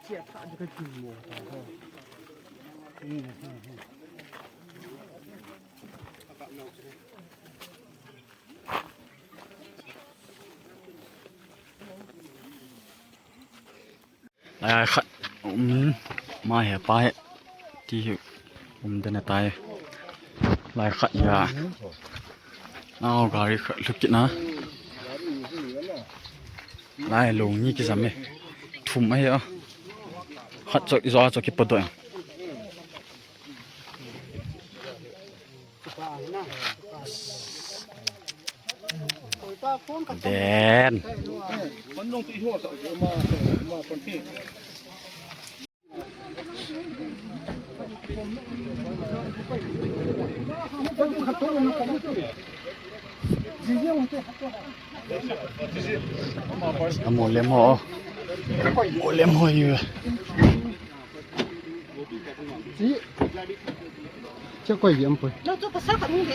接他这个筋膜，来看，妈呀，白，ที่เดินตาย来看呀，เอาgari lukit na，来ลงนี่กี่สามทุ่มไอ้เหรอขัดจอกี่ปะตัวแดนมันลงที่หัวมาคนที่หมดเล่มห่ออยู่这怪严不？那这个啥个东西？